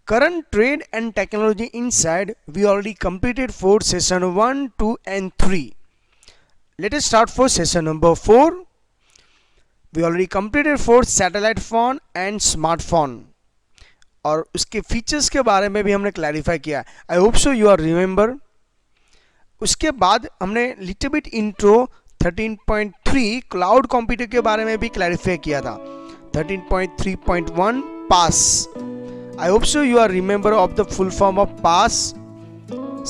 Current trade and technology inside, we already completed for session 1, 2 and 3. Let us start for session number 4. We already completed for satellite phone and smartphone. और उसके features के बारे में भी हमने clarify किया. I hope so you are remember. उसके बाद हमने little bit intro 13.3 cloud computer के बारे में भी क्लैरिफाई किया था. 13.3.1 pass. I hope so you are remember of the full form of PaaS,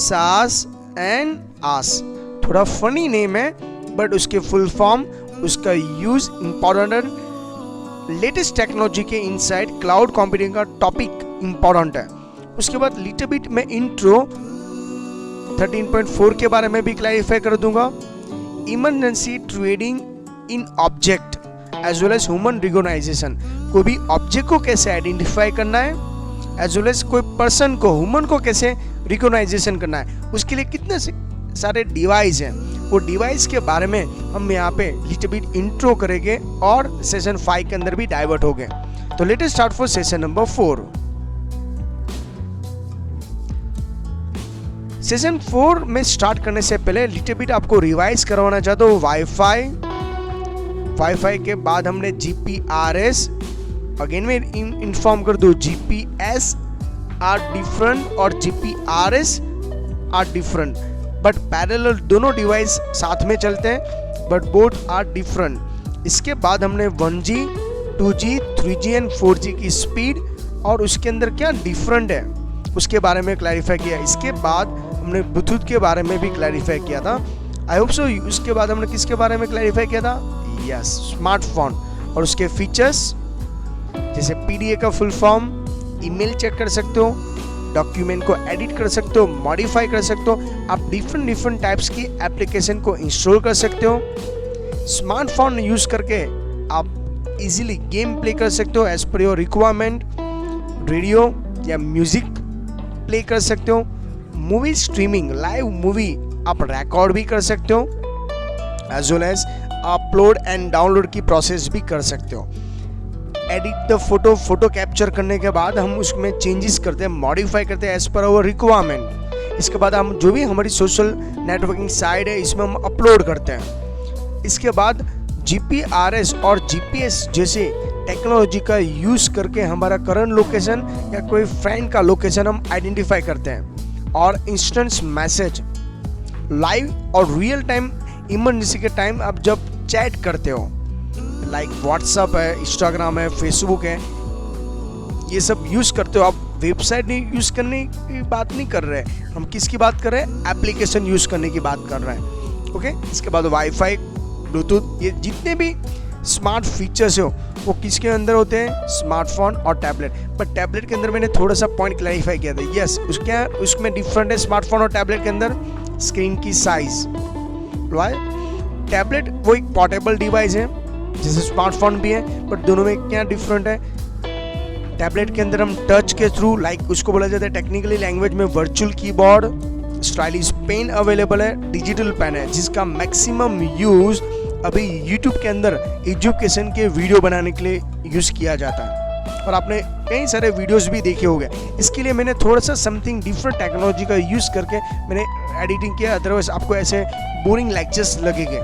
SaaS and AS. थोड़ा फनी नेम है बट उसके फुल फॉर्म, उसका यूज इंपॉर्टेंट है. लेटेस्ट टेक्नोलॉजी के इनसाइड क्लाउड कंप्यूटिंग का टॉपिक इंपॉर्टेंट है. उसके बाद लिटिल बिट में इंट्रो 13.4 के बारे में भी क्लैरिफाई कर दूंगा. Emergency trading in object as well as human recognisation. कोई भी ऑब्जेक्ट को कैसे आइडेंटिफाई करना है एज वेल एज कोई पर्सन को, ह्यूमन को कैसे रिकॉग्नाइजेशन करना है, उसके लिए कितने सारे डिवाइस हैं. वो डिवाइस के बारे में हम यहाँ पे लिटिल बिट इंट्रो करेंगे और सेशन 5 के अंदर भी डाइवर्ट हो गए. तो let us start for session number 4. Session 4 में स्टार्ट करने से पहले लिटिल बिट आपको रिवाइज करवाना चाहता हूँ. वाईफाई के बाद हमने GPRS, अगेन में इन्फॉर्म कर दो, GPS आर डिफरेंट और GPRS are different but parallel दोनों डिवाइस साथ में चलते हैं बट बोथ आर डिफरेंट. इसके बाद हमने 1G, 2G, 3G and 4G की स्पीड और उसके अंदर क्या डिफरेंट है उसके बारे में क्लैरिफाई किया. इसके बाद हमने ब्लूटूथ के बारे में भी क्लैरिफाई किया था. आई होप सो. उसके बाद हमने किसके बारे में क्लैरिफाई किया था? यस, स्मार्टफोन और उसके फीचर्स जैसे PDA का फुल फॉर्म, ईमेल चेक कर सकते हो, डॉक्यूमेंट को एडिट कर सकते हो, मॉडिफाई कर सकते हो, आप डिफरेंट टाइप्स की एप्लीकेशन को इंस्टॉल कर सकते हो. स्मार्टफोन यूज करके आप इजीली गेम प्ले कर सकते हो as per your requirement. Radio या म्यूजिक प्ले कर सकते हो. मूवी स्ट्रीमिंग, लाइव मूवी आप रिकॉर्ड भी कर सकते हो as well as upload and download की प्रोसेस भी कर सकते हो. एडिट द फोटो कैप्चर करने के बाद हम उसमें चेंजेस करते हैं, मॉडिफाई करते हैं एज पर आवर रिक्वायरमेंट. इसके बाद हम जो भी हमारी सोशल नेटवर्किंग साइट है इसमें हम अपलोड करते हैं. इसके बाद GPRS और GPS जैसे टेक्नोलॉजी का यूज करके हमारा करंट लोकेशन या कोई फ्रेंड का लोकेशन हम आइडेंटिफाई करते हैं. और इंस्टेंट मैसेज, लाइव और रियल टाइम इमरजेंसी के टाइम आप जब चैट करते हो, लाइक व्हाट्सअप है, इंस्टाग्राम है, फेसबुक है, ये सब यूज करते हो आप. वेबसाइट नहीं यूज करने की बात नहीं कर रहे हैं हम, किसकी बात कर रहे हैं? एप्लीकेशन यूज करने की बात कर रहे हैं. ओके. इसके बाद वाईफाई, ब्लूटूथ, ये जितने भी स्मार्ट फीचर्स हो वो किसके अंदर होते हैं? स्मार्टफोन और टैबलेट. बट टैबलेट के अंदर मैंने थोड़ा सा पॉइंट क्लैरिफाई किया था. यस, उसमें डिफरेंट है स्मार्टफोन और टैबलेट के अंदर. स्क्रीन की साइज. टैबलेट वो एक पोर्टेबल डिवाइस है जैसे स्मार्टफोन भी है बट दोनों में क्या डिफरेंट है? टैबलेट के अंदर हम टच के थ्रू, लाइक उसको बोला जाता है टेक्निकली लैंग्वेज में virtual keyboard, stylish pen available है, डिजिटल पेन है जिसका मैक्सिमम यूज अभी यूट्यूब के अंदर एजुकेशन के वीडियो बनाने के लिए यूज किया जाता है और आपने कई सारे वीडियोस भी देखे होंगे. इसके लिए मैंने थोड़ा सा समथिंग डिफरेंट टेक्नोलॉजी का यूज करके मैंने एडिटिंग किया, अदरवाइज आपको ऐसे बोरिंग लेक्चर्स लगेंगे.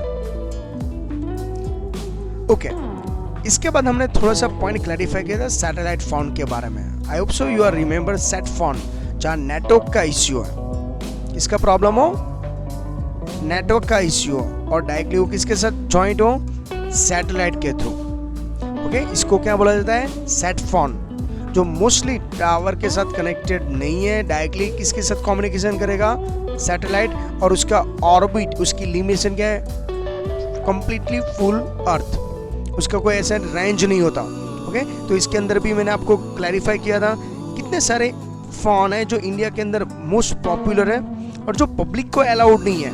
ओके. इसके बाद हमने थोड़ा सा पॉइंट क्लैरिफाई किया था सैटेलाइट फोन के बारे में. I hope so you are remember set phone, जहाँ नेटवर्क का इश्यू है, इसका प्रॉब्लम हो, नेटवर्क का इश्यू हो और डायरेक्टली वो किसके साथ जॉइंट हो? सैटेलाइट के थ्रू. ओके. इसको क्या बोला जाता है? सेट फोन, जो मोस्टली टावर के साथ कनेक्टेड नहीं है, डायरेक्टली किसके साथ कम्युनिकेशन करेगा? सैटेलाइट. और उसका ऑर्बिट, उसकी लिमिटेशन क्या है? कंप्लीटली फुल अर्थ, उसका कोई ऐसा रेंज नहीं होता. ओके. तो इसके अंदर भी मैंने आपको क्लैरिफाई किया था कितने सारे फोन है जो इंडिया के अंदर मोस्ट पॉपुलर है और जो पब्लिक को अलाउड नहीं है.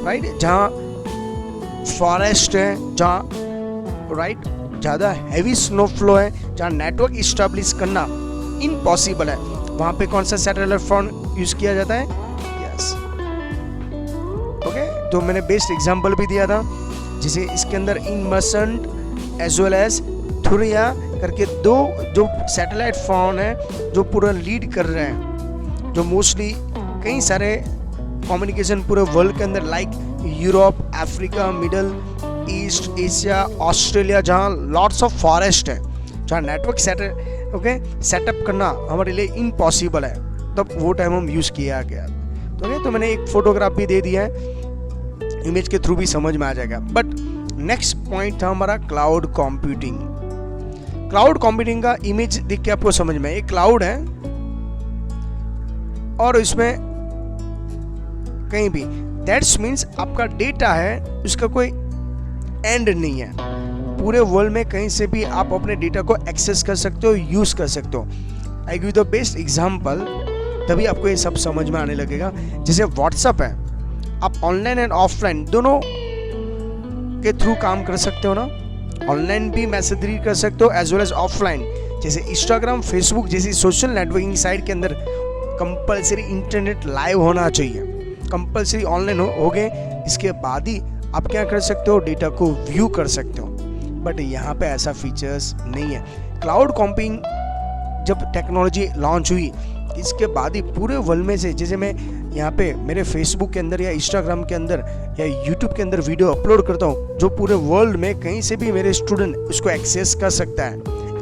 राइट. जहाँ फॉरेस्ट है, जहाँ राइट ज़्यादा हैवी स्नोफ्लो है, जहाँ नेटवर्क इस्टेब्लिश करना इम्पॉसिबल है, वहाँ पे कौन सा सैटेलाइट फोन यूज किया जाता है? यस. ओके. तो मैंने बेस्ट एग्जांपल भी दिया था, जिसे इसके अंदर इनमर्सेंट एज वेल एज थोरिया करके दो जो सैटेलाइट फोन है जो पूरा लीड कर रहे हैं, जो मोस्टली कई सारे कम्युनिकेशन पूरे वर्ल्ड के अंदर like Europe, Africa, middle east, Asia, Australia, जहाँ लॉट्स ऑफ फॉरेस्ट है, जहाँ नेटवर्क सेटअप करना हमारे लिए इम्पॉसिबल है, तब वो टाइम हम यूज़ किया गया। तो मैंने एक फोटोग्राफ भी दे दिया है, इमेज के थ्रू भी समझ में आ जाएगा। बट नेक्स्ट पॉइंट था हमारा क्लाउड कंप्यूटिंग। क्लाउड कंप्यूटिंग का इमेज देख के आपको समझ में, एक क्लाउड है और इसमें कहीं भी दैट्स मीन्स आपका डेटा है, उसका कोई एंड नहीं है। पूरे वर्ल्ड में कहीं से भी आप अपने डेटा को एक्सेस कर सकते हो, यूज कर सकते हो। I give the best example, तभी आपको ये सब समझ में आने लगेगा। जैसे व्हाट्सएप है, आप ऑनलाइन एंड ऑफलाइन दोनों के थ्रू काम कर सकते हो ना। ऑनलाइन भी मैसेज रीड कर सकते हो एज वेल एज ऑफलाइन। जैसे इंस्टाग्राम, फेसबुक जैसी सोशल नेटवर्किंग साइट के अंदर कंपलसरी इंटरनेट लाइव होना चाहिए, कंपलसरी ऑनलाइन हो गए, इसके बाद ही आप क्या कर सकते हो, डेटा को व्यू कर सकते हो। बट यहाँ पे ऐसा फीचर्स नहीं है। क्लाउड कंप्यूटिंग जब टेक्नोलॉजी लॉन्च हुई, इसके बाद ही पूरे वर्ल्ड में से, जैसे मैं यहाँ पे मेरे फेसबुक के अंदर या इंस्टाग्राम के अंदर या यूट्यूब के अंदर वीडियो अपलोड करता हूँ, जो पूरे वर्ल्ड में कहीं से भी मेरे स्टूडेंट उसको एक्सेस कर सकता है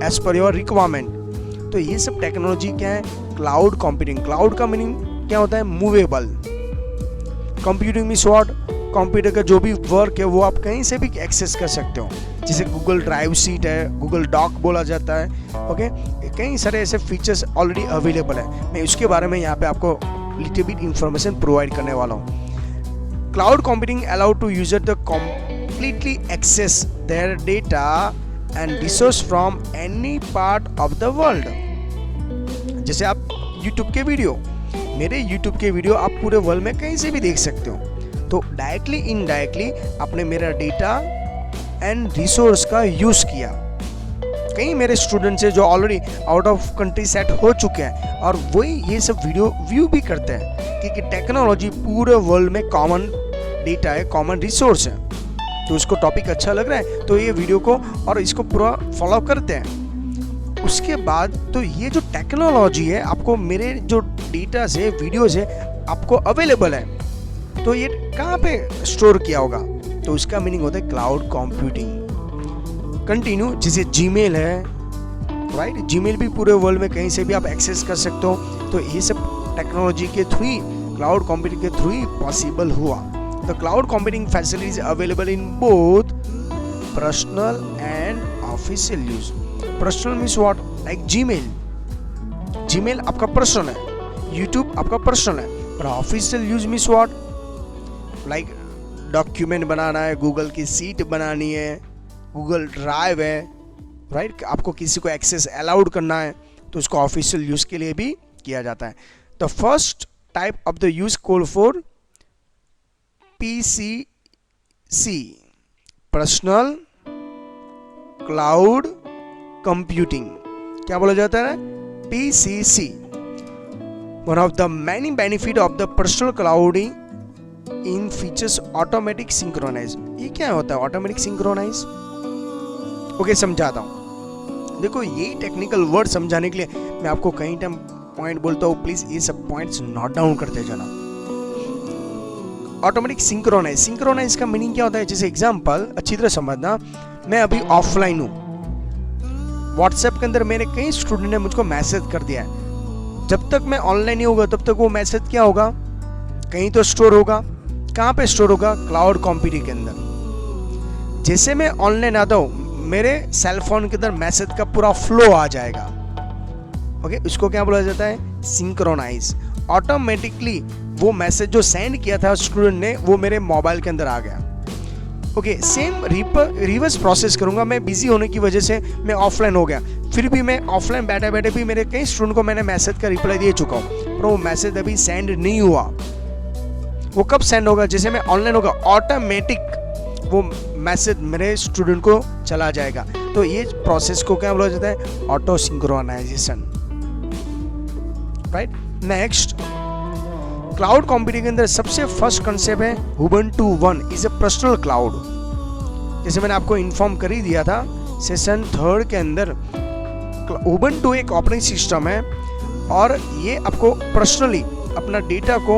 एज पर योर रिक्वायरमेंट। तो ये सब टेक्नोलॉजी क्या है, क्लाउड कंप्यूटिंग। क्लाउड का मीनिंग क्या होता है, movable. Computing means what, computer का जो भी वर्क है वो आप कहीं से भी एक्सेस कर सकते हो। जैसे गूगल ड्राइव सीट है, गूगल डॉक बोला जाता है, ओके। कई सारे ऐसे फीचर्स ऑलरेडी अवेलेबल है, मैं उसके बारे में यहाँ पे आपको लिटिल बिट इंफॉर्मेशन प्रोवाइड करने वाला हूँ। Cloud computing allow to user the completely access their data and resource from any part of the world। जैसे आप YouTube के वीडियो, मेरे YouTube के वीडियो आप पूरे वर्ल्ड में कहीं से भी देख सकते हो। तो डायरेक्टली इनडायरेक्टली आपने मेरा डेटा एंड रिसोर्स का यूज किया। कई मेरे स्टूडेंट्स हैं जो already out of country set हो चुके हैं और वही ये सब वीडियो व्यू भी करते हैं, क्योंकि टेक्नोलॉजी पूरे वर्ल्ड में कॉमन डेटा है, कॉमन रिसोर्स है। तो उसको टॉपिक अच्छा लग रहा है तो ये वीडियो को और इसको पूरा फॉलो करते हैं। उसके बाद तो ये जो टेक्नोलॉजी है, आपको मेरे जो डेटा है, वीडियोज है, आपको अवेलेबल है, तो ये कहाँ पे स्टोर किया होगा, तो उसका मीनिंग होता है क्लाउड कंप्यूटिंग। कंटिन्यू, जैसे जीमेल है, राइट, जीमेल भी पूरे वर्ल्ड में कहीं से भी आप एक्सेस कर सकते हो। तो ये सब टेक्नोलॉजी के थ्रू ही, क्लाउड कंप्यूटिंग के थ्रू ही पॉसिबल हुआ। The cloud computing facilities available in both personal and official use. Personal means what, like Gmail आपका पर्सनल है, यूट्यूब आपका पर्सनल है, पर official use means what, like document बनाना है, गूगल की सीट बनानी है, गूगल ड्राइव है, राइट, आपको किसी को एक्सेस अलाउड करना है, तो उसको ऑफिशियल यूज के लिए भी किया जाता है। The first type of the use call for PCC, personal cloud computing. क्या बोला जाता है, PCC। One of the many benefit of the personal clouding in features automatic synchronise. ये क्या होता है ऑटोमेटिक सिंक्रोनाइज? ओके, समझाता हूँ। देखो, ये टेक्निकल वर्ड समझाने के लिए मैं आपको कई टाइम पॉइंट बोलता हूँ, प्लीज ये सब पॉइंट्स नोट डाउन करते जाना। ऑटोमेटिक सिंक्रोनाइज, सिंक्रोनाइज का मीनिंग क्या होता है? जैसे एग्जांपल अच्छी तरह समझना, मैं अभी ऑफलाइन हूँ, व्हाट्सएप के अंदर मेरे कई स्टूडेंट ने मुझको मैसेज कर दिया है। जब तक मैं ऑनलाइन नहीं होगा तब तक वो मैसेज क्या होगा, कहीं तो स्टोर होगा। कहाँ पे स्टोर होगा? क्लाउड कंप्यूटिंग के अंदर। जैसे मैं ऑनलाइन आता हूँ, मेरे सेल फोन के अंदर मैसेज का पूरा फ्लो आ जाएगा। ओके, उसको क्या बोला जाता है? सिंक्रोनाइज। ऑटोमेटिकली वो मैसेज जो सेंड किया था स्टूडेंट ने, वो मेरे मोबाइल के अंदर आ गया। ओके, सेम रिवर्स प्रोसेस करूंगा। मैं बिजी होने की वजह से मैं ऑफलाइन हो गया, फिर भी मैं ऑफलाइन बैठे बैठे भी मेरे कई स्टूडेंट को मैंने मैसेज का रिप्लाई दे चुका हूँ, पर वो मैसेज अभी सेंड नहीं हुआ। वो कब सेंड होगा? जैसे मैं ऑनलाइन होगा, ऑटोमेटिक वो मैसेज मेरे स्टूडेंट को चला जाएगा। तो ये प्रोसेस को क्या बोला जाता है? Auto synchronisation, right. Next, cloud computing के अंदर सबसे फर्स्ट कंसेप्ट है Ubuntu One is a personal cloud. जैसे मैंने आपको इन्फॉर्म कर ही दिया था सेशन 3 के अंदर उबंटू एक ऑपरेटिंग सिस्टम है और ये आपको पर्सनली अपना डेटा को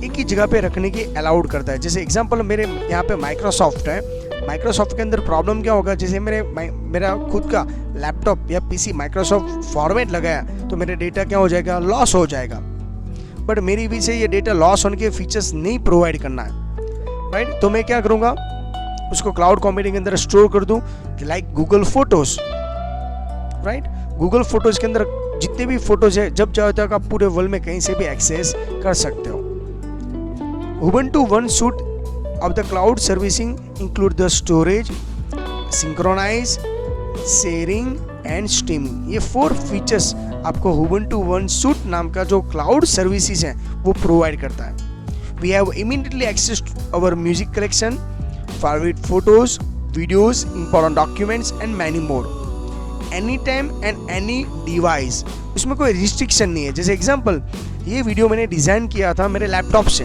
एक ही जगह पे रखने की अलाउड करता है। जैसे एग्जांपल मेरे यहाँ पे माइक्रोसॉफ्ट है, माइक्रोसॉफ्ट के अंदर प्रॉब्लम क्या होगा, जैसे मेरा खुद का लैपटॉप या पीसी माइक्रोसॉफ्ट फॉर्मेट लगाया तो मेरा डेटा क्या हो जाएगा, लॉस हो जाएगा। बट मेरी भी से ये डेटा लॉस होने के फीचर्स नहीं प्रोवाइड करना है, राइट। तो मैं क्या करूँगा, उसको क्लाउड कंप्यूटिंग के अंदर स्टोर कर दूँ, like Google photos, right. Google photos के अंदर जितने भी फोटोज है, जब चाहो तक आप पूरे वर्ल्ड में कहीं से भी एक्सेस कर सकते हो। Ubuntu One suite of the cloud servicing include the storage, synchronize, sharing and streaming। ये 4 फीचर्स आपको Ubuntu One suite नाम का जो क्लाउड सर्विसेज है वो प्रोवाइड करता है। We have immediately access to our music collection, favorite photos, videos, important documents and many more, anytime and any device। इसमें कोई रिस्ट्रिक्शन नहीं है। जैसे एग्जांपल, ये वीडियो मैंने डिज़ाइन किया था मेरे लैपटॉप से,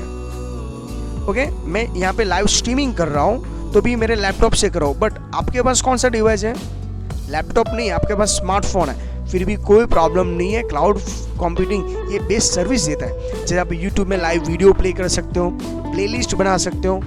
ओके। मैं यहाँ पे लाइव स्ट्रीमिंग कर रहा हूँ तो भी मेरे लैपटॉप से कर रहा हूँ। बट आपके पास कौन सा डिवाइस है, लैपटॉप नहीं, आपके पास स्मार्टफोन है, फिर भी कोई प्रॉब्लम नहीं है। क्लाउड कंप्यूटिंग ये बेस्ट सर्विस देता है। जैसे आप यूट्यूब में लाइव वीडियो प्ले कर सकते हो, प्लेलिस्ट बना सकते हो,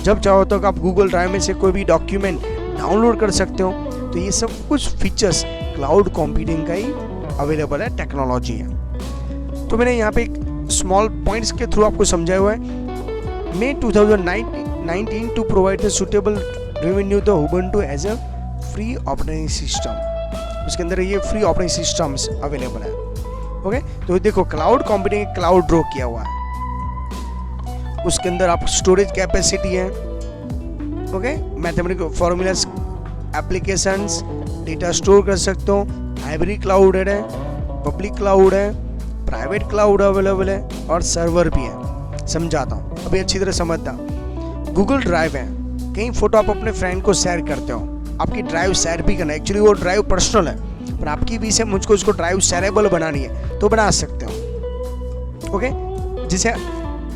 जब चाहो तो आप गूगल ड्राइव में से कोई भी डॉक्यूमेंट डाउनलोड कर सकते हो। तो ये सब कुछ फीचर्स क्लाउड कंप्यूटिंग का ही अवेलेबल है, टेक्नोलॉजी है। तो मैंने यहाँ पे एक स्मॉल पॉइंट्स के थ्रू आपको समझाया हुआ है। May 2019 to provide a suitable revenue the Ubuntu as a free operating system। उसके अंदर ये फ्री ऑपरेटिंग सिस्टम्स अवेलेबल है, ओके। तो देखो क्लाउड कंप्यूटिंग क्लाउड ड्रॉ किया हुआ है, उसके अंदर आप स्टोरेज कैपेसिटी है, okay, mathematical formulas, applications, data store कर सकते हो, हाइब्रिड क्लाउड है, पब्लिक क्लाउड है, प्राइवेट क्लाउड अवेलेबल है और सर्वर भी है। समझाता हूँ, अभी अच्छी तरह समझता। गूगल ड्राइव है, कई फोटो आप अपने फ्रेंड को शेयर करते हो, आपकी ड्राइव शेयर भी करना है। एक्चुअली वो ड्राइव पर्सनल है, पर आपकी भी से मुझको उसको ड्राइव शेयरेबल बनानी है तो बना सकते हो, ओके। जैसे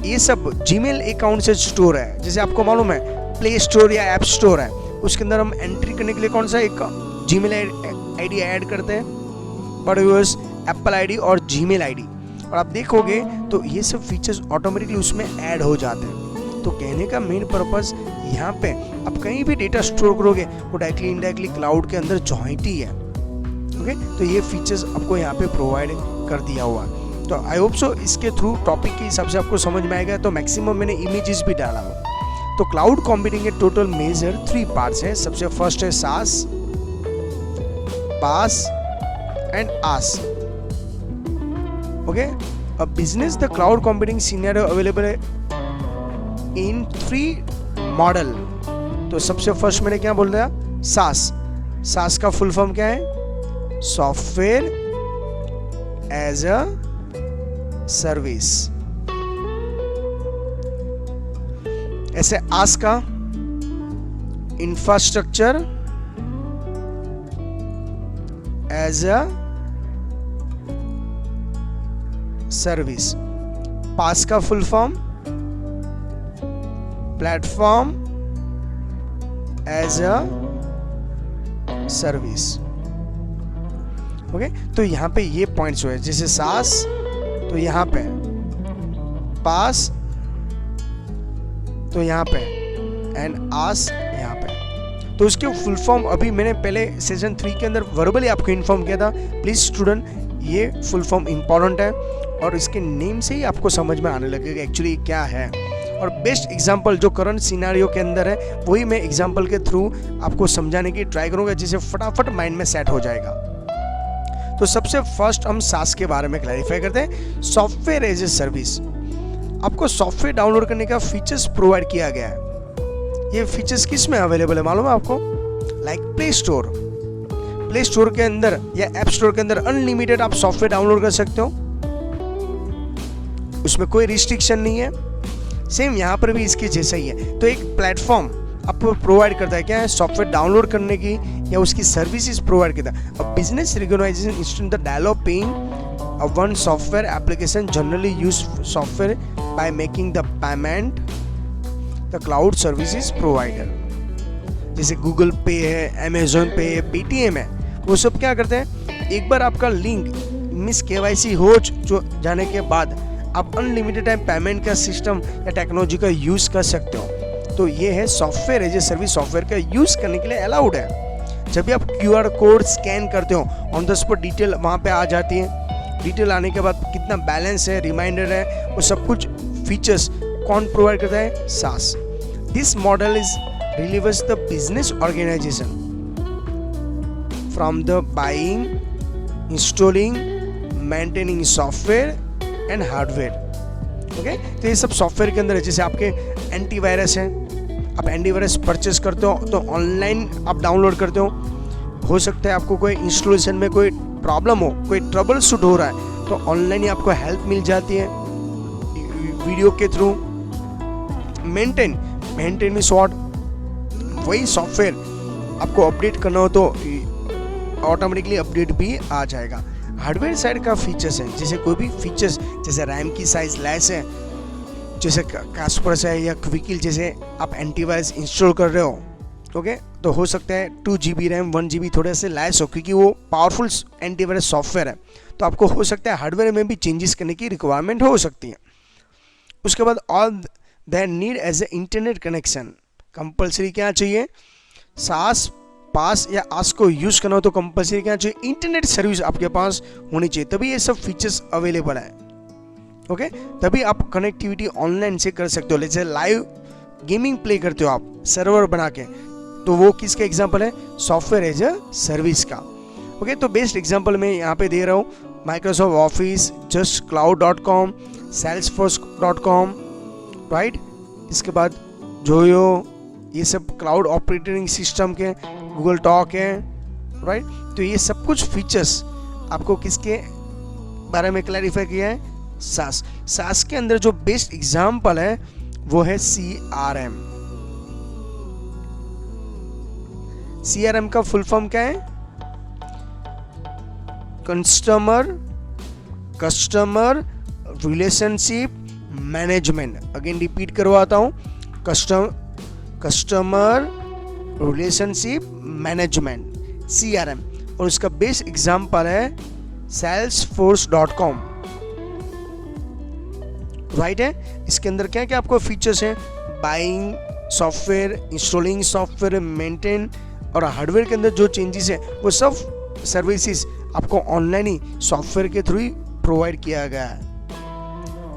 ये सब जीमेल अकाउंट से स्टोर है। जैसे आपको मालूम है प्ले स्टोर या ऐप स्टोर है, उसके अंदर हम एंट्री करने के लिए कौन सा एक जीमेल आईडी ऐड करते हैं, बट यूज एप्पल आईडी और जीमेल आईडी, और आप देखोगे तो ये सब फीचर्स ऑटोमेटिकली उसमें ऐड हो जाते हैं। तो कहने का मेन पर्पस यहाँ पे आप कहीं भी डेटा स्टोर करोगे वो डायरेक्टली इनडायरेक्टली क्लाउड के अंदर जॉइंट ही है, ओके। तो ये फीचर्स आपको यहाँ पे प्रोवाइड कर दिया हुआ है। तो आई होप सो इसके थ्रू टॉपिक के हिसाब से आपको समझ में आएगा। तो मैक्सिमम मैंने इमेजेस भी डाला हुआ। तो क्लाउड कंप्यूटिंग के टोटल मेजर 3 पार्ट्स है। सबसे फर्स्ट है SaaS, PaaS and IaaS, okay, a business the cloud computing scenario available in 3 model. तो सबसे फर्स्ट मैंने क्या बोल दिया, सास। सास का फुल फॉर्म क्या है, सॉफ्टवेयर एज अ सर्विस। ऐसे आस का infrastructure as a service. PaaS का full form platform as a service, okay. तो यहां पे ये पॉइंट्स हुए, जैसे सास तो यहां पे, पास तो यहां पे, एंड आस यहां पे। तो उसके फुल फॉर्म अभी मैंने पहले सेशन 3 के अंदर वर्बली आपको इन्फॉर्म किया था। प्लीज स्टूडेंट, ये फुल फॉर्म इंपॉर्टेंट है और इसके नेम से ही आपको समझ में आने लगेगा एक्चुअली क्या है। और बेस्ट एग्जांपल जो करंट सिनेरियो के अंदर है वही मैं एग्जांपल के थ्रू आपको समझाने की ट्राई करूंगा, जिससे फटाफट माइंड में सेट हो जाएगा। तो सबसे फर्स्ट हम सास के बारे में क्लैरिफाई करते हैं, सॉफ्टवेयर एज ए सर्विस। आपको सॉफ्टवेयर डाउनलोड करने का फीचर्स प्रोवाइड किया गया है। ये फीचर्स किस में अवेलेबल है मालूम है आपको, like play store. Play store के अंदर या ऐप स्टोर के अंदर अनलिमिटेड आप सॉफ्टवेयर डाउनलोड कर सकते हो, उसमें कोई रिस्ट्रिक्शन नहीं है। सेम यहाँ पर भी इसके जैसा ही है। तो एक प्लेटफॉर्म आपको प्रोवाइड करता है क्या है, सॉफ्टवेयर डाउनलोड करने की या उसकी सर्विसेज प्रोवाइड करता है। A business recognisation instant the dialogue paying a one software application generally use software by making the payment the cloud services provider. जैसे गूगल पे है, अमेजोन पे है, पेटीएम है, वो सब क्या करते हैं, एक बार आपका लिंक मिस KYC हो जाने के बाद आप अनलिमिटेड टाइम पेमेंट का सिस्टम या टेक्नोलॉजी का यूज़ कर सकते हो। तो ये है software as a service, software का यूज़ करने के लिए अलाउड है। जब भी आप QR कोड स्कैन करते हो ऑन द स्पॉट डिटेल वहाँ पे आ जाती है। डिटेल आने के बाद कितना बैलेंस है, रिमाइंडर है, वो सब कुछ फीचर्स कौन प्रोवाइड करता है, SaaS। This model is relievers the business organisation from the buying, installing, maintaining software and hardware. Okay, तो ये सब सॉफ्टवेयर के अंदर है। जैसे आपके एंटीवायरस है, आप एंटीवायरस परचेस करते हो तो ऑनलाइन आप डाउनलोड करते हो सकता है आपको कोई इंस्टॉलेशन में कोई प्रॉब्लम हो, कोई ट्रबल शूट हो रहा है, तो ऑनलाइन ही आपको हेल्प मिल जाती है वीडियो के थ्रू। मेंटेन में शॉर्ट, वही सॉफ्टवेयर आपको अपडेट करना हो तो ऑटोमेटिकली अपडेट भी आ जाएगा। हार्डवेयर साइड का फीचर्स है, जैसे कोई भी फीचर्स, जैसे रैम की साइज लेस है, जैसे कास्पर्स है या क्विकिल, जैसे आप एंटीवायरस इंस्टॉल कर रहे हो, ओके, तो हो सकता है 2 GB रैम 1 GB थोड़े से लेस हो, क्योंकि वो पावरफुल एंटीवायरस सॉफ्टवेयर है। तो आपको हो सकता है हार्डवेयर में भी चेंजेस करने की रिक्वायरमेंट हो सकती है। उसके बाद all that need as a internet connection, compulsory क्या चाहिए, SaaS पास या आस को यूज करना हो तो कंपलसरी क्या चाहिए, इंटरनेट सर्विस आपके पास होनी चाहिए, तभी ये सब फीचर्स अवेलेबल है। ओके, तभी आप कनेक्टिविटी ऑनलाइन से कर सकते हो। जैसे लाइव गेमिंग प्ले करते हो आप सर्वर बना के, तो वो किसका एग्जांपल है, सॉफ्टवेयर एज अ सर्विस का। ओके, तो बेस्ट एग्जांपल मैं यहाँ पे दे रहा हूँ, Microsoft office, justcloud.com, salesforce.com, right. इसके बाद जोयो, ये सब क्लाउड ऑपरेटिंग सिस्टम के, गूगल टॉक है, राइट। तो ये सब कुछ फीचर्स आपको किसके बारे में क्लैरिफाई किया है, SaaS के अंदर जो बेस्ट एग्जांपल है वो है CRM का फुल फॉर्म क्या है, customer relationship management. Again repeat करवाता हूं, कस्टमर रिलेशनशिप मैनेजमेंट, CRM। और उसका बेस्ट एग्जांपल है salesforce.com, राइट है। इसके अंदर क्या क्या आपको फीचर्स हैं, buying software, installing software, maintain, और हार्डवेयर के अंदर जो चेंजेस है वो सब सर्विसेज आपको ऑनलाइन ही सॉफ्टवेयर के थ्रू ही प्रोवाइड किया गया है,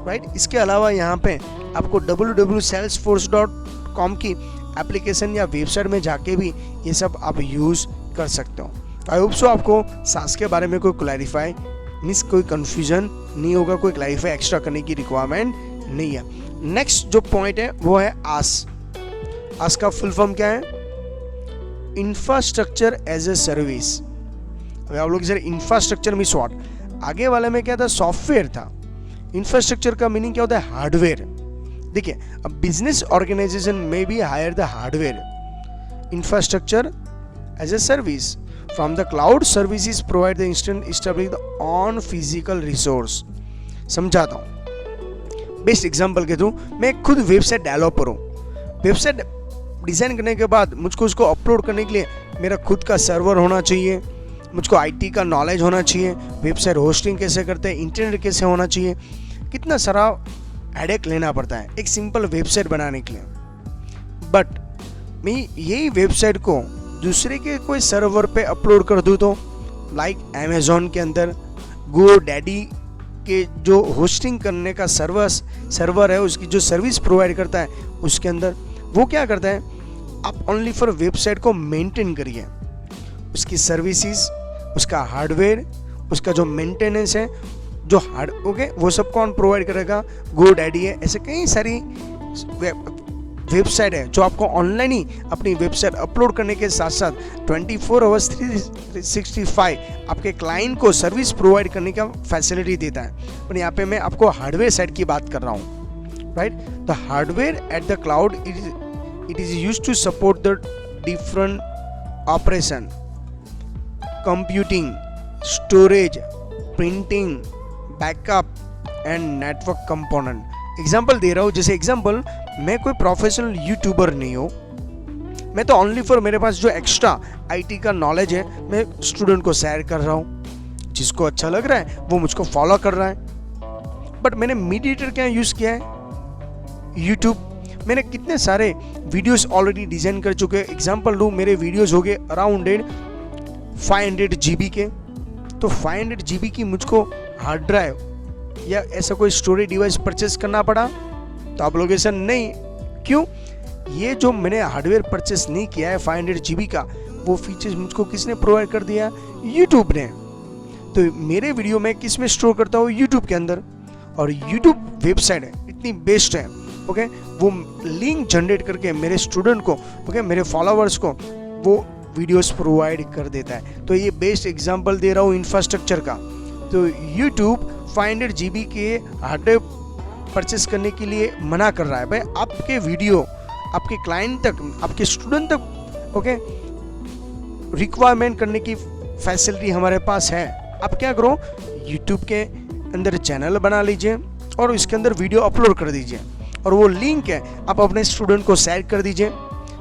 राइट। इसके अलावा यहाँ पे आपको www.salesforce.com की एप्लीकेशन या वेबसाइट में जाके भी ये सब आप यूज़ कर सकते हो। आई होप सो आपको SaaS के बारे में कोई क्लैरिफाई कोई कन्फ्यूजन नहीं होगा, कोई क्लैरिफाई एक्स्ट्रा करने की रिक्वायरमेंट नहीं है। नेक्स्ट जो पॉइंट है वो है आस का फुल फॉर्म क्या है, इंफ्रास्ट्रक्चर एज ए सर्विस। अभी आप लोग जरा इंफ्रास्ट्रक्चर में शॉर्ट, आगे वाले में क्या था, सॉफ्टवेयर था। इंफ्रास्ट्रक्चर का मीनिंग क्या होता है, हार्डवेयर। देखिए, अब बिजनेस ऑर्गेनाइजेशन में भी hire the hardware infrastructure as a service from the cloud services provide the instant stability on physical resource. समझाता हूँ बेस्ट एग्जांपल के थ्रू। मैं खुद वेबसाइट डेवलपर हूँ, वेबसाइट डिज़ाइन करने के बाद मुझको उसको अपलोड करने के लिए मेरा खुद का सर्वर होना चाहिए, मुझको IT का नॉलेज होना चाहिए, वेबसाइट होस्टिंग कैसे करते हैं, इंटरनेट कैसे होना चाहिए, कितना सारा हेडेक लेना पड़ता है एक सिंपल वेबसाइट बनाने के लिए। बट मैं यही वेबसाइट को दूसरे के कोई सर्वर पे अपलोड कर दूँ तो, लाइक अमेज़ॉन के अंदर GoDaddy के जो होस्टिंग करने का सर्वर है, उसकी जो सर्विस प्रोवाइड करता है, उसके अंदर वो क्या करता है, आप ओनली फॉर वेबसाइट को मेंटेन करिए, उसकी सर्विसेज, उसका हार्डवेयर, उसका जो मेंटेनेंस है, जो ओके, वो सब कौन प्रोवाइड करेगा, GoDaddy है। ऐसे कई सारी वेबसाइट है जो आपको ऑनलाइन ही अपनी वेबसाइट अपलोड करने के साथ साथ 24 आवर्स 365 आपके क्लाइंट को सर्विस प्रोवाइड करने का फैसिलिटी देता है। पर यहाँ पे मैं आपको हार्डवेयर साइड की बात कर रहा हूँ, right. The hardware at the cloud it is used to support the different operation, computing, storage, printing, backup and network component। Example दे रहा हूँ, जैसे एग्जाम्पल, मैं कोई प्रोफेशनल यूट्यूबर नहीं हूँ, मैं तो ओनली फॉर मेरे पास जो एक्स्ट्रा आईटी का नॉलेज है मैं स्टूडेंट को शेयर कर रहा हूँ, जिसको अच्छा लग रहा है वो मुझको फॉलो कर रहा है। बट मैंने मीडिएटर क्या यूज़ किया है, यूट्यूब। मैंने कितने सारे वीडियोस ऑलरेडी डिज़ाइन कर चुके हैं। एग्जांपल दूँ, मेरे वीडियोस हो गए अराउंड 500 GB के। तो 500 GB की मुझको हार्ड ड्राइव या ऐसा कोई स्टोरेज डिवाइस परचेस करना पड़ा? तो आप लोग ऐसा नहीं, क्यों? ये जो मैंने हार्डवेयर परचेस नहीं किया है 500 GB का, वो फीचर्स मुझको किसने प्रोवाइड कर दिया? यूट्यूब ने। तो मेरे वीडियो में किस में स्टोर करता हूँ? यूट्यूब के अंदर। और यूट्यूब वेबसाइट है इतनी बेस्ट है, ओके, वो लिंक जनरेट करके मेरे स्टूडेंट को, ओके, मेरे फॉलोअर्स को वो वीडियोस प्रोवाइड कर देता है। तो ये बेस्ट एग्जांपल दे रहा हूँ इंफ्रास्ट्रक्चर का। तो यूट्यूब 500 GB के हार्डवेयर परचेस करने के लिए मना कर रहा है। भाई आपके वीडियो आपके क्लाइंट तक, आपके स्टूडेंट तक, ओके, रिक्वायरमेंट करने की फैसिलिटी हमारे पास है। आप क्या करो, यूट्यूब के अंदर चैनल बना लीजिए और इसके अंदर वीडियो अपलोड कर दीजिए, और वो लिंक है आप अपने स्टूडेंट को शेयर कर दीजिए।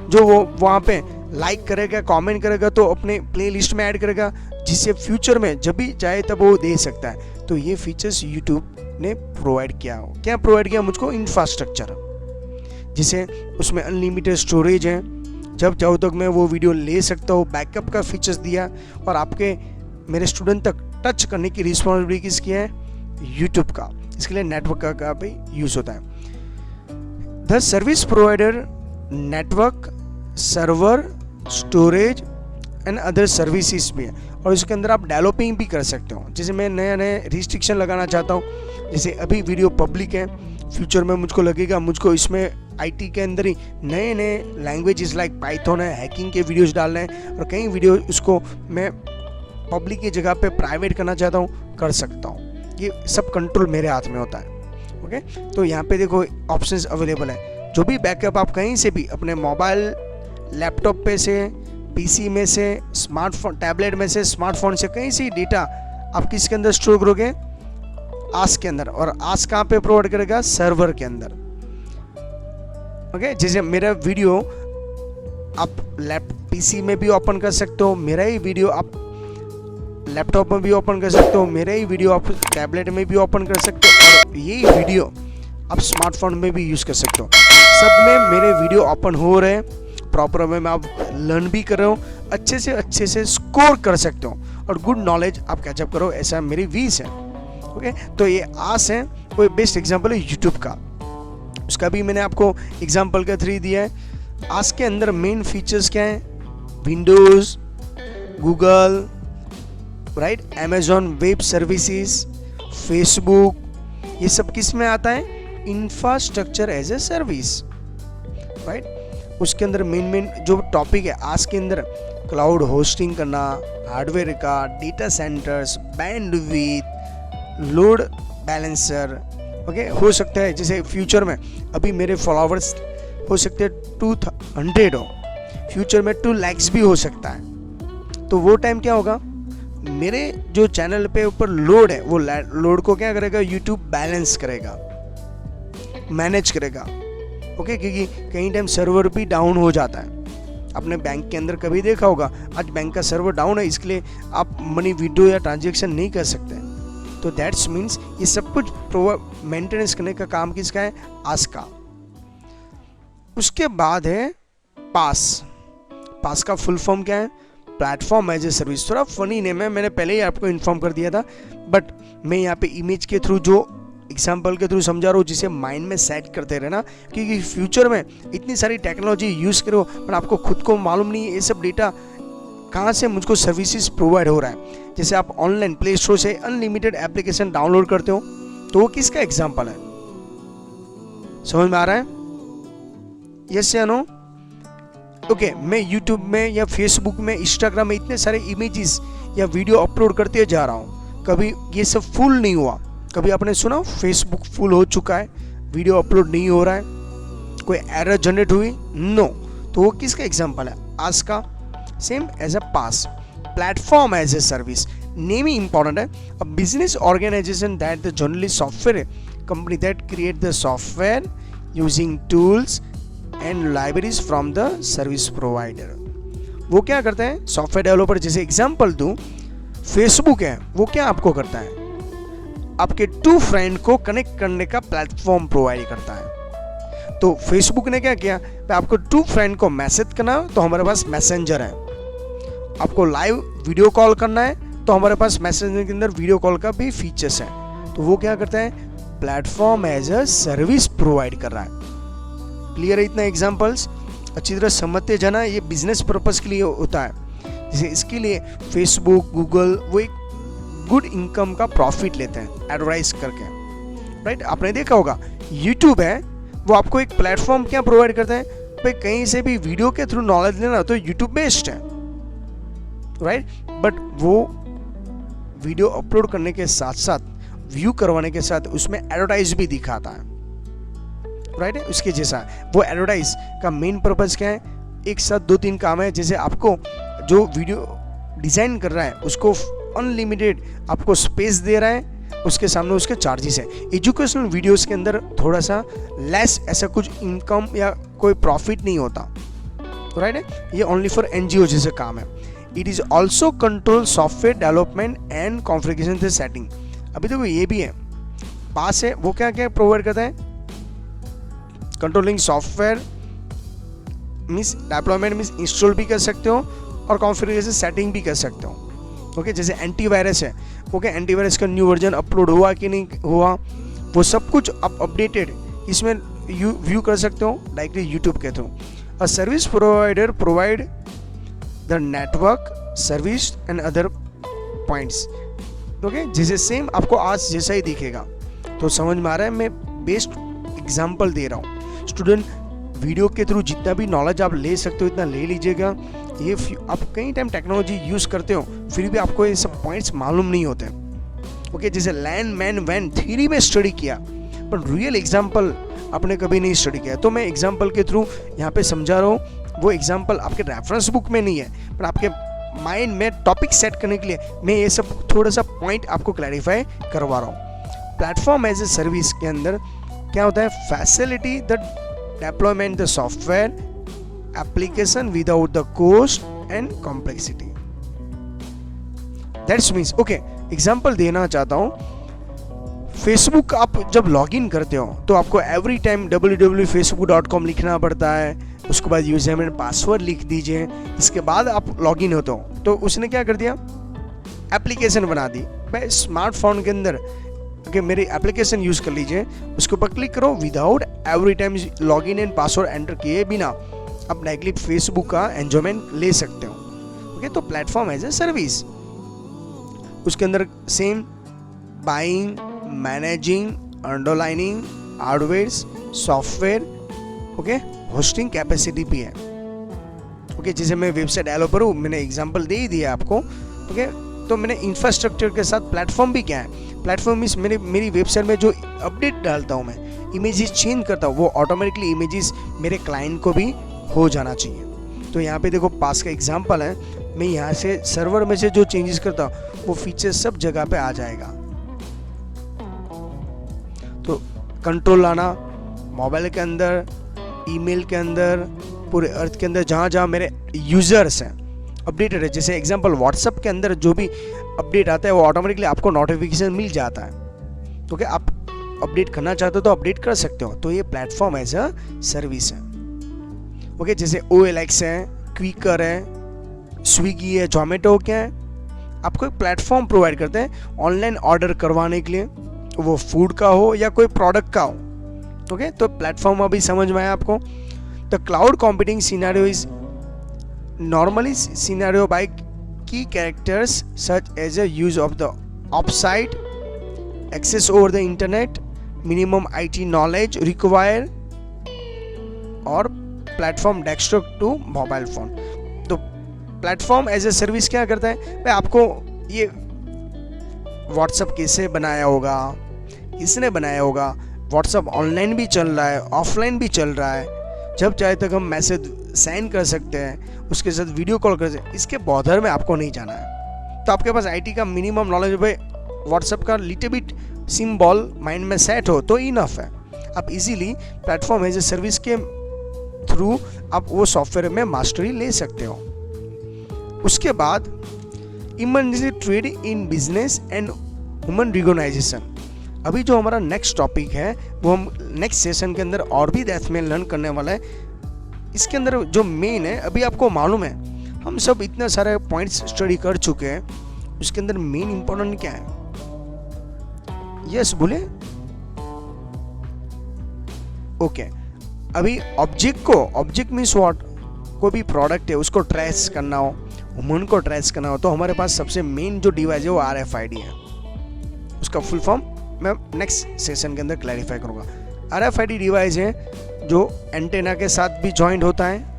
जो वो वहाँ पे लाइक करेगा, कमेंट करेगा, तो अपने प्लेलिस्ट में ऐड करेगा, जिससे फ्यूचर में जब भी चाहे तब वो दे सकता है। तो ये फीचर्स यूट्यूब ने प्रोवाइड किया हो। क्या प्रोवाइड किया मुझको? इंफ्रास्ट्रक्चर, जिसे उसमें अनलिमिटेड स्टोरेज है, जब चाहो तक मैं वो वीडियो ले सकता हूँ। बैकअप का फीचर्स दिया, और आपके मेरे स्टूडेंट तक टच करने की रिस्पॉन्सिबिलिटी किसकी है? यूट्यूब का। इसके लिए नेटवर्क का भी यूज होता है। The service provider network, server, storage and other services भी है, और इसके अंदर आप डेवलपिंग भी कर सकते हो। जैसे मैं नए नए रिस्ट्रिक्शन लगाना चाहता हूँ, जैसे अभी वीडियो पब्लिक है, फ्यूचर में मुझको लगेगा मुझको इसमें आईटी के अंदर ही नए नए लैंग्वेजेस लाइक पाइथन है, हैकिंग के वीडियोस डालने हैं, और कई वीडियो उसको मैं पब्लिक की जगह पे प्राइवेट करना चाहता हूँ, कर सकता हूँ। ये सब कंट्रोल मेरे हाथ में होता है, ओके। तो यहाँ पे देखो ऑप्शंस अवेलेबल है। जो भी बैकअप आप कहीं से भी अपने मोबाइल, लैपटॉप पे से, पीसी में से, स्मार्टफोन, टैबलेट में से, स्मार्टफोन से, कहीं से डेटा आप किसके अंदर स्टोर करोगे? आस के अंदर। और आस कहाँ पे प्रोवाइड करेगा? सर्वर के अंदर, ओके। जैसे मेरा वीडियो आप पीसी में भी ओपन कर सकते हो, मेरा ही वीडियो आप लैपटॉप में भी ओपन कर सकते हो, मेरा ही वीडियो आप टैबलेट में भी ओपन कर सकते हो, और यही वीडियो आप स्मार्टफोन में भी यूज़ कर सकते हो। सब में मेरे वीडियो ओपन हो रहे हैं, प्रॉपर वे में आप लर्न भी कर रहे हो, अच्छे से स्कोर कर सकते हो, और गुड नॉलेज आप कैचअप करो, ऐसा मेरी विश है, ओके। तो ये आस है, कोई बेस्ट एग्जांपल है यूट्यूब का, उसका भी मैंने आपको एग्जांपल का 3 दिया है। आस के अंदर मेन फीचर्स क्या है? Windows, Google, right, Amazon web services, Facebook, ये सब किस में आता है? Infrastructure as a service, right. उसके अंदर मेन जो टॉपिक है आज के अंदर, क्लाउड होस्टिंग करना, हार्डवेयर का, data centers, bandwidth, load balancer, okay. हो सकता है जैसे फ्यूचर में, अभी मेरे फॉलोअर्स हो सकते हैं 200 हो, फ्यूचर में 2 lakhs भी हो सकता है। तो वो टाइम क्या होगा? मेरे जो चैनल पे ऊपर लोड है, वो लोड को क्या करेगा? यूट्यूब बैलेंस करेगा, मैनेज करेगा, ओके। क्योंकि कई टाइम सर्वर भी डाउन हो जाता है। आपने बैंक के अंदर कभी देखा होगा, आज बैंक का सर्वर डाउन है, इसके लिए आप मनी विड्रॉ या ट्रांजेक्शन नहीं कर सकते। तो दैट्स मीन्स ये सब कुछ मेंटेनेंस करने का काम किसका है? आस का। उसके बाद है पास। पास का फुल फॉर्म क्या है? Platform as a service. थोड़ा फनी नेम है, मैंने पहले ही आपको इन्फॉर्म कर दिया था, बट मैं यहाँ पे इमेज के थ्रू, जो एग्जाम्पल के थ्रू समझा रहा हूँ, जिसे माइंड में सेट करते रहना, क्योंकि फ्यूचर में इतनी सारी टेक्नोलॉजी यूज़ करो, पर आपको खुद को मालूम नहीं है ये सब डेटा कहाँ से मुझको सर्विसेज प्रोवाइड हो रहा है। जैसे आप ऑनलाइन प्ले स्टोर से अनलिमिटेड एप्लीकेशन डाउनलोड करते हो, तो वो किसका एग्जाम्पल है? समझ में आ रहा है? यस या नो? ओके, मैं यूट्यूब में या फेसबुक में, इंस्टाग्राम में इतने सारे इमेजेस या वीडियो अपलोड करते जा रहा हूँ, कभी ये सब फुल नहीं हुआ। कभी आपने सुना फेसबुक फुल हो चुका है, वीडियो अपलोड नहीं हो रहा है, कोई एरर जनरेट हुई? नो। तो वो किसका एग्जाम्पल है? आज का। Same as a PaaS, platform as a service, name ही इंपॉर्टेंट है। A business organisation that the generally software company that create the software using tools and libraries from the service provider. वो क्या करते हैं software developer, जैसे example दूं, Facebook है, वो क्या आपको करता है, आपके 2 फ्रेंड को कनेक्ट करने का प्लेटफॉर्म प्रोवाइड करता है। तो फेसबुक ने क्या किया, आपको 2 फ्रेंड को मैसेज करना है तो हमारे पास मैसेंजर है, आपको लाइव वीडियो कॉल करना है तो हमारे पास मैसेंजर के अंदर वीडियो कॉल का भी फीचर्स है। तो वो क्या करता है, platform as a service provide कर रहा है। क्लियर है इतना एग्जांपल्स, अच्छी तरह समझते जाना, ये बिजनेस पर्पस के लिए होता है। जैसे इसके लिए फेसबुक, गूगल वो एक गुड इनकम का प्रॉफिट लेते हैं एडवर्टाइज करके, राइट। आपने देखा होगा यूट्यूब है, वो आपको एक प्लेटफॉर्म क्या प्रोवाइड करता है, भाई कहीं से भी वीडियो के थ्रू नॉलेज लेना तो यूट्यूब बेस्ट है, राइट। बट वो वीडियो अपलोड करने के साथ साथ, व्यू करवाने के साथ उसमें एडवर्टाइज भी दिखाता है, राइट। उसके जैसा वो एडवर्टाइज का मेन पर्पस क्या है, एक साथ 2-3 काम है। जैसे आपको जो वीडियो डिजाइन कर रहा है उसको अनलिमिटेड आपको स्पेस दे रहा है, उसके सामने उसके चार्जेस है। एजुकेशनल वीडियोस के अंदर थोड़ा सा लेस ऐसा कुछ इनकम या कोई प्रॉफिट नहीं होता, राइट है। ये ओनली फॉर एनजीओ जैसे काम है। It is also control software development and configuration से सेटिंग। अभी देखो ये भी है, पास है, वो क्या क्या प्रोवाइड करता है, controlling software means development means install भी कर सकते हो और कॉन्फ़िगरेशन सेटिंग भी कर सकते हो। ओके, जैसे एंटीवायरस है, ओके, एंटीवायरस का न्यू वर्जन अपलोड हुआ कि नहीं हुआ, वो सब कुछ आप अपडेटेड इसमें व्यू कर सकते हो डायरेक्टली यूट्यूब के through. A service provider provide the network service and other points. Okay, जैसे सेम आपको आज जैसा ही दिखेगा। तो समझ में आ रहा है, मैं बेस्ट एग्जांपल दे रहा हूँ। स्टूडेंट वीडियो के थ्रू जितना भी नॉलेज आप ले सकते हो इतना ले लीजिएगा। ये आप कई टाइम टेक्नोलॉजी यूज़ करते हो फिर भी आपको ये सब पॉइंट्स मालूम नहीं होते। ओके, जैसे लैंड मैन वैन थ्योरी में स्टडी किया पर रियल एग्जांपल आपने कभी नहीं स्टडी किया। तो मैं एग्जांपल के थ्रू यहाँ पे समझा रहा हूँ। वो एग्जांपल आपके रेफरेंस बुक में नहीं है पर आपके माइंड में टॉपिक सेट करने के लिए मैं ये सब थोड़ा सा पॉइंट आपको क्लैरिफाई करवा रहा हूँ। प्लेटफॉर्म एज ए सर्विस के अंदर क्या होता है, facility the deployment the software application without the cost and complexity. That means, okay, example देना चाहता हूँ। फेसबुक आप जब लॉगिन करते हो तो आपको एवरी टाइम www.facebook.com लिखना पड़ता है, उसके बाद यूजर नेम पासवर्ड लिख दीजिए, इसके बाद आप लॉगिन होते हो। तो उसने क्या कर दिया, एप्लीकेशन बना दी। भाई स्मार्टफोन के अंदर कि मेरी एप्लीकेशन यूज कर लीजिए, उसके ऊपर क्लिक करो, without every time login and password enter किए बिना आप डायरेक्टली फेसबुक का एंजॉयमेंट ले सकते हो। ओके, तो प्लेटफॉर्म एज ए सर्विस, उसके अंदर same buying, managing, underlining, hardwares, software, okay, hosting capacity भी है। ओके, जैसे मैं वेबसाइट डेवलपर हूँ, मैंने एग्जांपल दे ही दिया आपको। ओके, तो मैंने इंफ्रास्ट्रक्चर के साथ प्लेटफॉर्म भी क्या है, प्लेटफॉर्म मीन्स मेरी वेबसाइट में जो अपडेट डालता हूँ मैं, इमेजेस चेंज करता हूँ, वो ऑटोमेटिकली इमेजेस मेरे क्लाइंट को भी हो जाना चाहिए। तो यहाँ पे देखो पास का एग्जांपल है, मैं यहाँ से सर्वर में से जो चेंजेस करता हूँ वो फीचर सब जगह पे आ जाएगा। तो कंट्रोल लाना मोबाइल के अंदर, ईमेल के अंदर, पूरे अर्थ के अंदर जहाँ जहाँ मेरे यूजर्स हैं अपडेटेड है। जैसे एग्जांपल व्हाट्सएप के अंदर जो भी अपडेट आता है वो ऑटोमेटिकली आपको नोटिफिकेशन मिल जाता है। तो क्या आप अपडेट करना चाहते हो तो अपडेट कर सकते हो। तो ये प्लेटफॉर्म एज अ सर्विस है। ओके, जैसे OLX है, क्विकर है, स्विगी है, जोमेटो क्या है, आपको एक प्लेटफॉर्म प्रोवाइड करते हैं ऑनलाइन ऑर्डर करवाने के लिए, वो फूड का हो या कोई प्रोडक्ट का हो। ओके, तो प्लेटफॉर्म अभी समझ में आया आपको। The cloud computing scenario is normally scenario by key characters such as a use of the offsite access over the internet, minimum IT knowledge require और platform desktop to mobile phone. तो platform as a service क्या करता है, भाई आपको ये WhatsApp कैसे बनाया होगा, किसने बनाया होगा, व्हाट्सएप ऑनलाइन भी चल रहा है, ऑफलाइन भी चल रहा है, जब चाहे तक हम मैसेज सेंड कर सकते हैं, उसके साथ वीडियो कॉल कर सकते हैं, इसके बॉर्डर में आपको नहीं जाना है। तो आपके पास IT का मिनिमम नॉलेज, भाई व्हाट्सएप का लिटिल बिट सिंबल माइंड में सेट हो तो इनफ है। आप easily platform as a service के थ्रू आप वो सॉफ्टवेयर में मास्टरी ले सकते हो। उसके बाद emergency trade in business and human recognization. अभी जो हमारा नेक्स्ट टॉपिक है वो हम नेक्स्ट सेशन के अंदर और भी डेप्थ में लर्न करने वाला है। इसके अंदर जो मेन है, अभी आपको मालूम है हम सब इतने सारे पॉइंट्स स्टडी कर चुके हैं, उसके अंदर मेन इंपॉर्टेंट क्या है? यस बोले ओके। अभी ऑब्जेक्ट मीन्स व्हाट? कोई भी प्रोडक्ट है उसको ट्रेस करना हो, ह्यूमन को ट्रेस करना हो, तो हमारे पास सबसे मेन जो डिवाइस है वो RFID है। उसका फुल फॉर्म मैं नेक्स्ट सेशन के अंदर क्लैरिफाई करूंगा। RFID डिवाइस है जो एंटेना के साथ भी जॉइंट होता है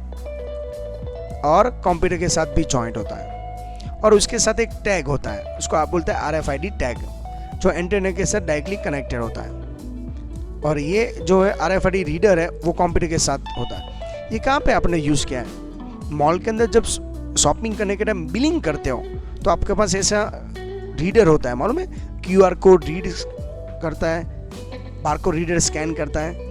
और कंप्यूटर के साथ भी जॉइंट होता है, और उसके साथ एक टैग होता है, उसको आप बोलते हैं RFID टैग, जो एंटेना के साथ डायरेक्टली कनेक्टेड होता है। और ये जो है RFID रीडर है वो कंप्यूटर के साथ होता है। ये कहाँ पे आपने यूज़ किया है? मॉल के अंदर जब शॉपिंग करने के टाइम बिलिंग करते हो तो आपके पास ऐसा रीडर होता है, मालूम है? QR कोड रीड करता है, बारकोड रीडर स्कैन करता है।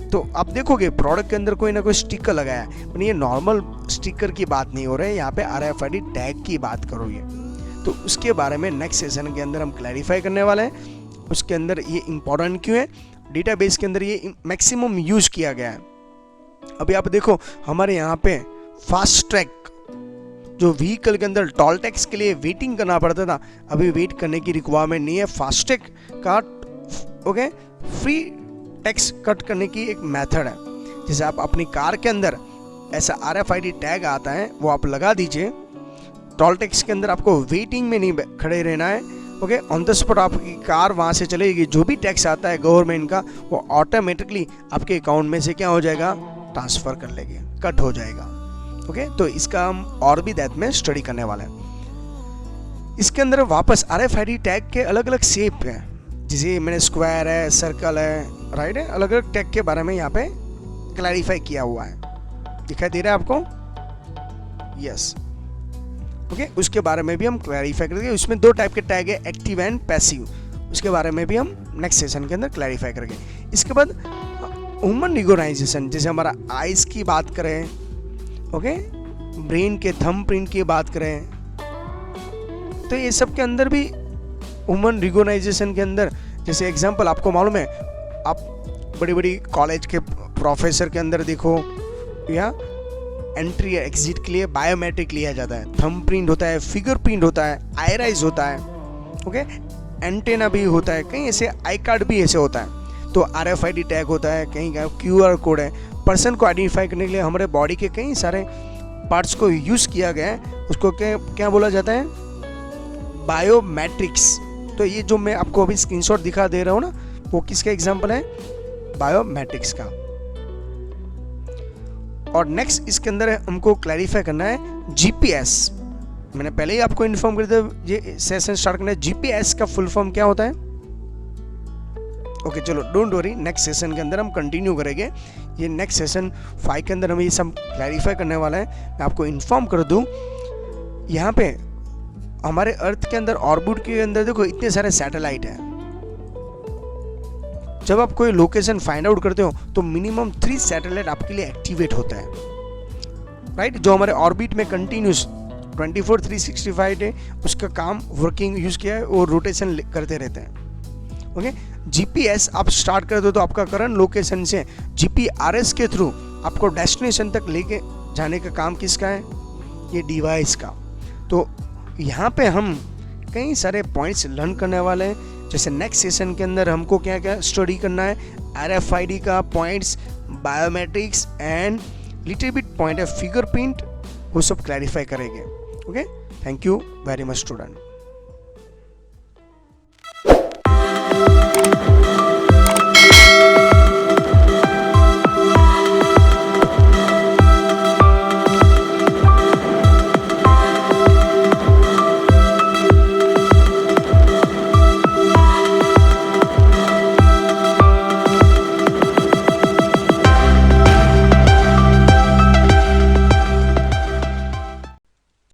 तो आप देखोगे प्रोडक्ट के अंदर कोई ना कोई स्टिकर लगाया है, पर ये नॉर्मल स्टिकर की बात नहीं हो रहा है, यहाँ पे RFID टैग की बात करोगे। तो उसके बारे में नेक्स्ट सेशन के अंदर हम क्लैरिफाई करने वाले हैं। उसके अंदर ये इंपॉर्टेंट क्यों है, डेटाबेस के अंदर ये मैक्सिमम यूज किया गया है। अभी आप देखो हमारे यहाँ पे फास्ट ट्रैक जो व्हीकल के अंदर टोल टैक्स के लिए वेटिंग करना पड़ता था, अभी वेट करने की रिक्वायरमेंट नहीं है। फास्ट ट्रैक का ओके फ्री टैक्स कट करने की एक मेथड है। जैसे आप अपनी कार के अंदर ऐसा RFID टैग आता है वो आप लगा दीजिए, टोल टैक्स के अंदर आपको वेटिंग में नहीं खड़े रहना है। ओके ऑन द स्पॉट आपकी कार वहाँ से चलेगी, जो भी टैक्स आता है गवर्नमेंट का वो ऑटोमेटिकली आपके अकाउंट में से क्या हो जाएगा, ट्रांसफर कर लेंगे, कट हो जाएगा। ओके तो इसका हम और भी डेप्थ में स्टडी करने वाले हैं। इसके अंदर वापस RFID टैग के अलग अलग शेप है, जैसे मैंने स्क्वायर है, सर्कल है, राइट है, अलग अलग टैग के बारे में यहाँ पे क्लैरिफाई किया हुआ है। दिखाई दे रहा है आपको? यस ओके उसके बारे में भी हम क्लैरिफाई करेंगे। उसमें दो टाइप के टैग है, एक्टिव एंड पैसिव, उसके बारे में भी हम नेक्स्ट सेशन के अंदर क्लैरिफाई करेंगे। इसके बाद ह्यूमन रिकॉग्नाइजेशन, जैसे हमारा आइज की बात करें, ओके ब्रेन के थंब प्रिंट की बात करें, तो ये सब के अंदर भी ह्यूमन रिकॉग्नाइजेशन के अंदर, जैसे एग्जांपल आपको मालूम है, आप बड़ी बड़ी कॉलेज के प्रोफेसर के अंदर देखो, या एंट्री एग्जिट के लिए बायोमेट्रिक लिया जाता है, थंब प्रिंट होता है, फिंगर प्रिंट होता है, आईराइज होता है, ओके एंटेना भी होता है, कहीं ऐसे आई कार्ड भी ऐसे होता है। तो RFID टैग होता है, कहीं का QR कोड है। पर्सन को आइडेंटिफाई करने के लिए हमारे बॉडी के कई सारे पार्ट्स को यूज़ किया गया है, उसको क्या बोला जाता है, बायोमेट्रिक्स। तो ये जो मैं आपको अभी स्क्रीनशॉट दिखा दे रहा हूँ ना, वो किसका एग्जाम्पल है, बायोमेट्रिक्स का। और नेक्स्ट इसके अंदर हमको क्लैरिफाई करना है GPS। मैंने पहले ही आपको इन्फॉर्म कर दिया, ये सेशन स्टार्ट करना है। GPS का फुल फॉर्म क्या होता है? ओके चलो डोंट वरी, नेक्स्ट सेशन के अंदर हम कंटिन्यू करेंगे। ये नेक्स्ट सेशन 5 के अंदर हम ये सब क्लैरिफाई करने वाला है। मैं आपको इन्फॉर्म कर दूं, यहाँ पे हमारे अर्थ के अंदर ऑर्बिट के अंदर देखो इतने सारे सैटेलाइट हैं। जब आप कोई लोकेशन फाइंड आउट करते हो तो मिनिमम 3 सैटेलाइट आपके लिए एक्टिवेट होता है, राइट, जो हमारे ऑर्बिट में कंटिन्यूस 24/365 डे उसका काम वर्किंग यूज किया है, वो रोटेशन करते रहते हैं। ओके GPS आप स्टार्ट कर दो तो आपका करंट लोकेशन से GPRS के थ्रू आपको डेस्टिनेशन तक लेके जाने का काम किसका है, ये डिवाइस का। तो यहाँ पे हम कई सारे पॉइंट्स लर्न करने वाले हैं। जैसे नेक्स्ट सेशन के अंदर हमको क्या क्या स्टडी करना है, RFID का points, biometrics and little bit point है फिंगर प्रिंट, वो सब क्लैरिफाई करेंगे। Okay thank you very much student.